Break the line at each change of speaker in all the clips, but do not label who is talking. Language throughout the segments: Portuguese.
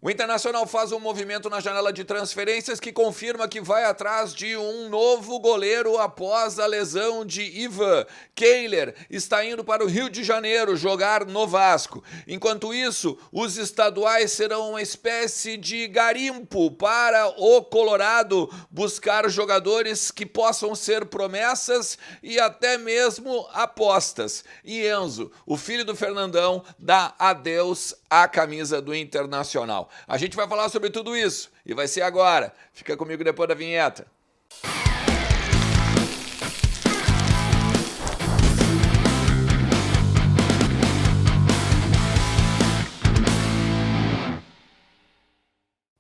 O Internacional faz um movimento na janela de transferências que confirma que vai atrás de um novo goleiro após a lesão de Ivan. Kehler está indo para o Rio de Janeiro jogar no Vasco. Enquanto isso, os estaduais serão uma espécie de garimpo para o Colorado buscar jogadores que possam ser promessas e até mesmo apostas. E Enzo, o filho do Fernandão, dá adeus à camisa do Internacional. A gente vai falar sobre tudo isso e vai ser agora. Fica comigo depois da vinheta.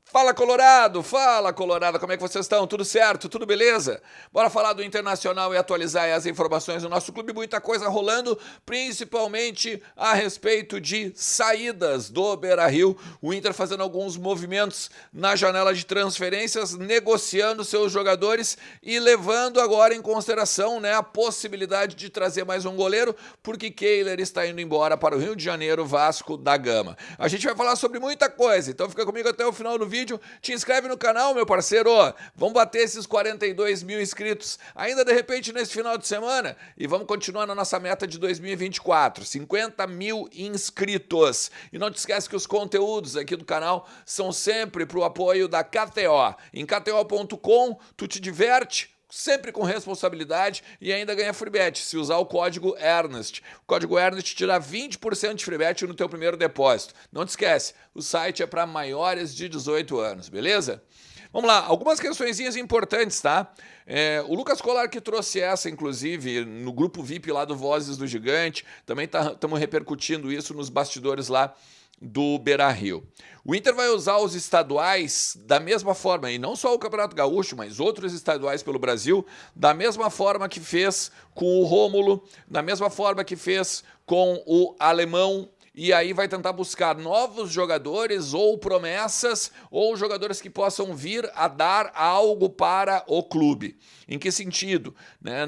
Fala Colorado, como é que vocês estão? Tudo certo? Tudo beleza? Bora falar do Internacional e atualizar as informações do nosso clube, muita coisa rolando, principalmente a respeito de saídas do Beira-Rio, o Inter fazendo alguns movimentos na janela de transferências, negociando seus jogadores e levando agora em consideração, né, a possibilidade de trazer mais um goleiro, porque Kehler está indo embora para o Rio de Janeiro, Vasco da Gama. A gente vai falar sobre muita coisa, então fica comigo até o final do vídeo. Te inscreve no canal, meu parceiro. Vamos bater esses 42 mil inscritos ainda de repente nesse final de semana e vamos continuar na nossa meta de 2024, 50 mil inscritos. E não te esquece que os conteúdos aqui do canal são sempre para o apoio da KTO. Em kto.com tu te diverte, sempre com responsabilidade e ainda ganha free bet se usar o código ERNEST. O código ERNEST te dá 20% de free bet no teu primeiro depósito. Não te esquece, o site é para maiores de 18 anos, beleza? Vamos lá, algumas questõezinhas importantes, tá? O Lucas Colar que trouxe essa, inclusive, no grupo VIP lá do Vozes do Gigante, também estamos repercutindo isso nos bastidores lá do Beira-Rio. O Inter vai usar os estaduais da mesma forma, e não só o Campeonato Gaúcho, mas outros estaduais pelo Brasil, da mesma forma que fez com o Rômulo, da mesma forma que fez com o Alemão, e aí vai tentar buscar novos jogadores ou promessas ou jogadores que possam vir a dar algo para o clube. Em que sentido?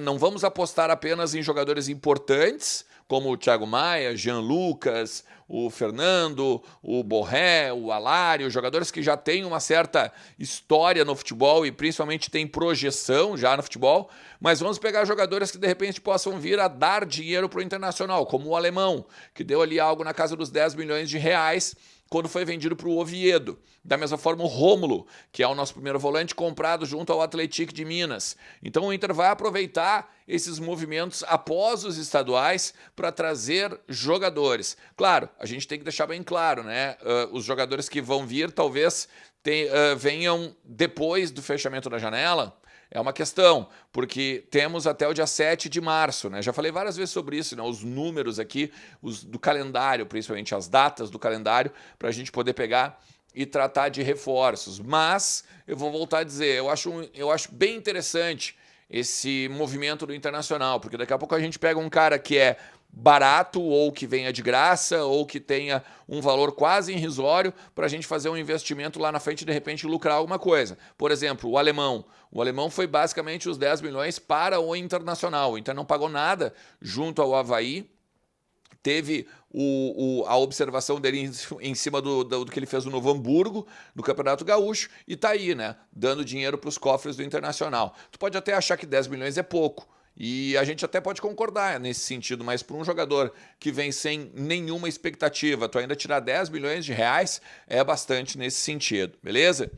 Não vamos apostar apenas em jogadores importantes, como o Thiago Maia, Jean Lucas, o Fernando, o Borré, o Alário, jogadores que já têm uma certa história no futebol e principalmente têm projeção já no futebol, mas vamos pegar jogadores que de repente possam vir a dar dinheiro para o Internacional, como o Alemão, que deu ali algo na casa dos 10 milhões de reais quando foi vendido para o Oviedo. Da mesma forma o Rômulo, que é o nosso primeiro volante, comprado junto ao Atlético de Minas. Então o Inter vai aproveitar esses movimentos após os estaduais para trazer jogadores. Claro, a gente tem que deixar bem claro, né? Os jogadores que vão vir talvez venham depois do fechamento da janela. É uma questão, porque temos até o dia 7 de março, né? Já falei várias vezes sobre isso, né? Os números aqui, do calendário, principalmente as datas do calendário, para a gente poder pegar e tratar de reforços. Mas, eu vou voltar a dizer, eu acho bem interessante esse movimento do Internacional, porque daqui a pouco a gente pega um cara que é barato ou que venha de graça ou que tenha um valor quase irrisório para a gente fazer um investimento lá na frente e de repente lucrar alguma coisa. Por exemplo, o Alemão. O Alemão foi basicamente os 10 milhões para o Internacional. O Inter não pagou nada junto ao Avaí. Teve a observação dele em cima do que ele fez no Novo Hamburgo, no Campeonato Gaúcho, e tá aí, né? Dando dinheiro para os cofres do Internacional. Tu pode até achar que 10 milhões é pouco. E a gente até pode concordar nesse sentido, mas para um jogador que vem sem nenhuma expectativa, tu ainda tirar 10 milhões de reais é bastante nesse sentido, beleza?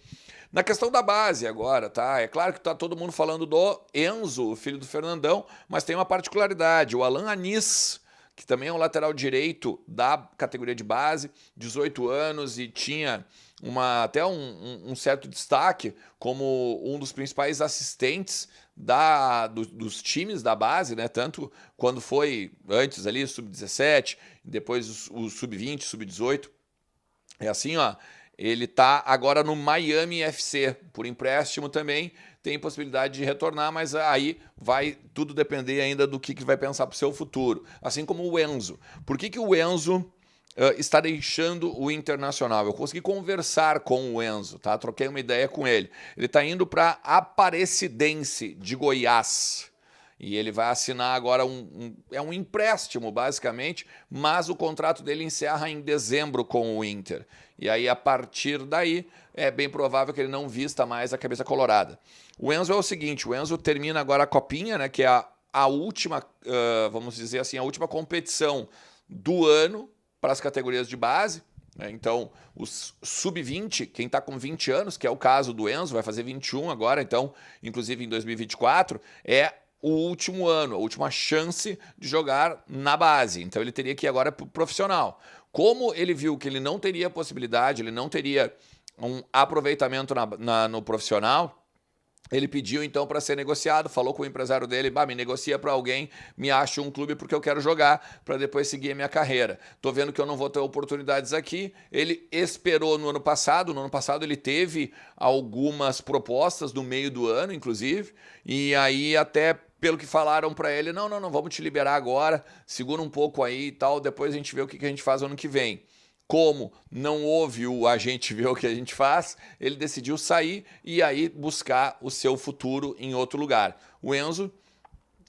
Na questão da base agora, tá? É claro que tá todo mundo falando do Enzo, o filho do Fernandão, mas tem uma particularidade, o Alan Anis, que também é um lateral direito da categoria de base, 18 anos e tinha até um certo destaque como um dos principais assistentes dos times da base, né? Tanto quando foi antes ali, sub-17, depois o sub-20, sub-18. É assim, ó. Ele tá agora no Miami FC, por empréstimo também, tem possibilidade de retornar, mas aí vai tudo depender ainda do que vai pensar para o seu futuro. Assim como o Enzo. Por que o Enzo está deixando o Internacional? Eu consegui conversar com o Enzo, tá? Troquei uma ideia com ele. Ele está indo para Aparecidense de Goiás. E ele vai assinar agora um empréstimo, basicamente, mas o contrato dele encerra em dezembro com o Inter. E aí, a partir daí, é bem provável que ele não vista mais a camisa colorada. O Enzo é o seguinte, o Enzo termina agora a Copinha, né, que é a última, vamos dizer assim, a última competição do ano para as categorias de base. Então, os sub-20, quem está com 20 anos, que é o caso do Enzo, vai fazer 21 agora, então, inclusive em 2024, é o último ano, a última chance de jogar na base. Então, ele teria que ir agora para o profissional. Como ele viu que ele não teria possibilidade, ele não teria um aproveitamento no profissional, ele pediu então para ser negociado, falou com o empresário dele, me negocia para alguém, me acha um clube porque eu quero jogar para depois seguir a minha carreira. Tô vendo que eu não vou ter oportunidades aqui. Ele esperou no ano passado ele teve algumas propostas no meio do ano, inclusive, e aí até pelo que falaram para ele, não, vamos te liberar agora, segura um pouco aí e tal, depois a gente vê o que a gente faz ano que vem. Como não houve o a gente vê o que a gente faz, ele decidiu sair e aí buscar o seu futuro em outro lugar. O Enzo,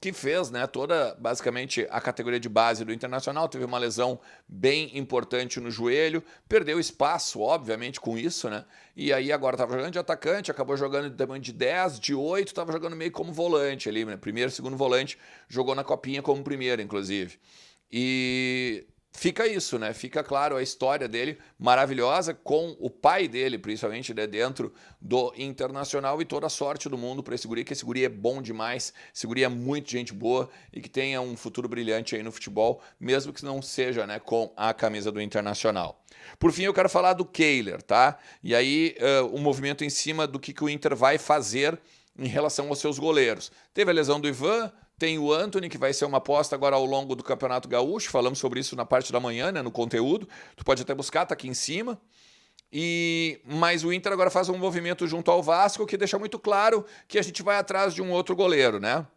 que fez, né, toda basicamente a categoria de base do Internacional, teve uma lesão bem importante no joelho, perdeu espaço, obviamente, com isso, né? E aí agora estava jogando de atacante, acabou jogando de tamanho de 10, de 8, estava jogando meio como volante ali, né? Primeiro, segundo volante, jogou na Copinha como primeiro, inclusive. E fica isso, né? Fica claro a história dele, maravilhosa, com o pai dele, principalmente, né, dentro do Internacional, e toda a sorte do mundo para esse guri, que esse guri é bom demais, esse guri é muito gente boa e que tenha um futuro brilhante aí no futebol, mesmo que não seja, né, com a camisa do Internacional. Por fim, eu quero falar do Kehler, tá? E aí, o movimento em cima do que o Inter vai fazer em relação aos seus goleiros. Teve a lesão do Ivan, tem o Antony, que vai ser uma aposta agora ao longo do Campeonato Gaúcho. Falamos sobre isso na parte da manhã, né, no conteúdo. Tu pode até buscar, tá aqui em cima. Mas o Inter agora faz um movimento junto ao Vasco que deixa muito claro que a gente vai atrás de um outro goleiro, né?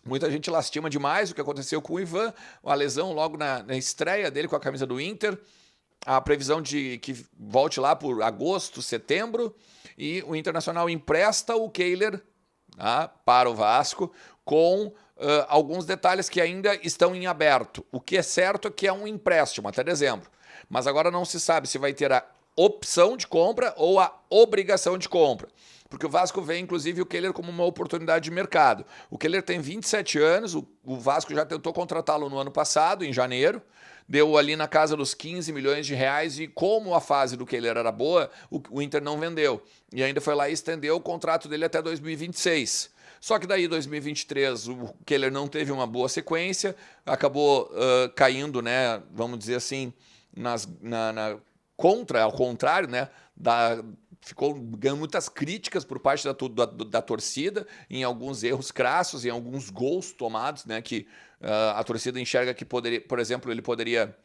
Muita gente lastima demais o que aconteceu com o Ivan, a lesão logo na estreia dele com a camisa do Inter. A previsão de que volte lá por agosto, setembro. E o Internacional empresta o Kehler, tá, para o Vasco com alguns detalhes que ainda estão em aberto. O que é certo é que é um empréstimo até dezembro. Mas agora não se sabe se vai ter a opção de compra ou a obrigação de compra. Porque o Vasco vê, inclusive, o Kehler como uma oportunidade de mercado. O Kehler tem 27 anos, o Vasco já tentou contratá-lo no ano passado, em janeiro, deu ali na casa dos 15 milhões de reais e como a fase do Kehler era boa, o Inter não vendeu. E ainda foi lá e estendeu o contrato dele até 2026. Só que daí, 2023, o Kehler não teve uma boa sequência, acabou caindo, né, vamos dizer assim, ao contrário, né, ficou ganhando muitas críticas por parte da torcida, em alguns erros crassos, em alguns gols tomados, né, que a torcida enxerga que poderia, por exemplo, ele poderia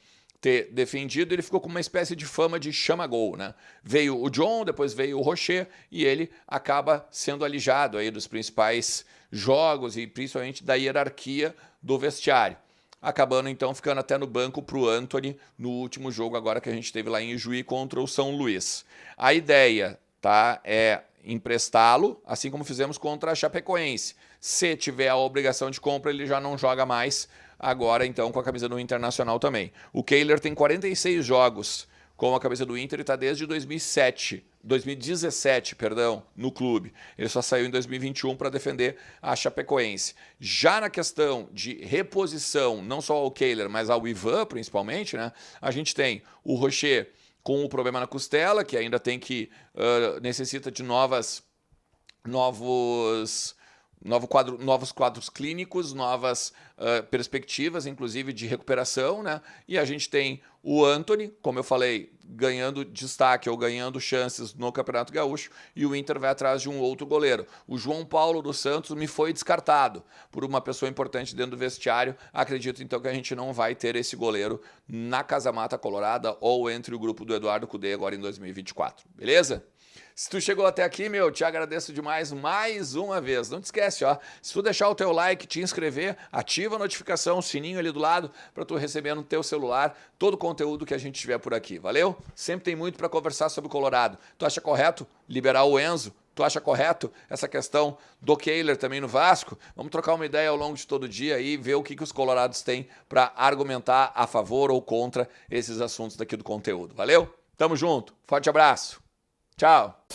ter defendido. Ele ficou com uma espécie de fama de chama-gol, né? Veio o John, depois veio o Rocher, e ele acaba sendo alijado aí dos principais jogos e principalmente da hierarquia do vestiário. Acabando então ficando até no banco para o Antony no último jogo agora que a gente teve lá em Ijuí contra o São Luís. A ideia, tá, é emprestá-lo, assim como fizemos contra a Chapecoense. Se tiver a obrigação de compra, ele já não joga mais, agora então com a camisa do Internacional também. O Kehler tem 46 jogos com a camisa do Inter e está desde 2017, no clube. Ele só saiu em 2021 para defender a Chapecoense. Já na questão de reposição, não só ao Kehler, mas ao Ivan principalmente, né? A gente tem o Rocher com o problema na costela, que ainda tem que necessita de novos quadros clínicos, novas perspectivas, inclusive de recuperação, né? E a gente tem o Antony, como eu falei, ganhando destaque ou ganhando chances no Campeonato Gaúcho, e o Inter vai atrás de um outro goleiro. O João Paulo dos Santos me foi descartado por uma pessoa importante dentro do vestiário. Acredito então que a gente não vai ter esse goleiro na Casa Mata Colorada ou entre o grupo do Eduardo Cudê agora em 2024, beleza? Se tu chegou até aqui, te agradeço demais mais uma vez. Não te esquece, ó, se tu deixar o teu like, te inscrever, ativa a notificação, o sininho ali do lado, para tu receber no teu celular todo o conteúdo que a gente tiver por aqui, valeu? Sempre tem muito para conversar sobre o Colorado. Tu acha correto liberar o Enzo? Tu acha correto essa questão do Kehler também no Vasco? Vamos trocar uma ideia ao longo de todo o dia e ver o que os colorados têm para argumentar a favor ou contra esses assuntos daqui do conteúdo. Valeu? Tamo junto. Forte abraço. Tchau.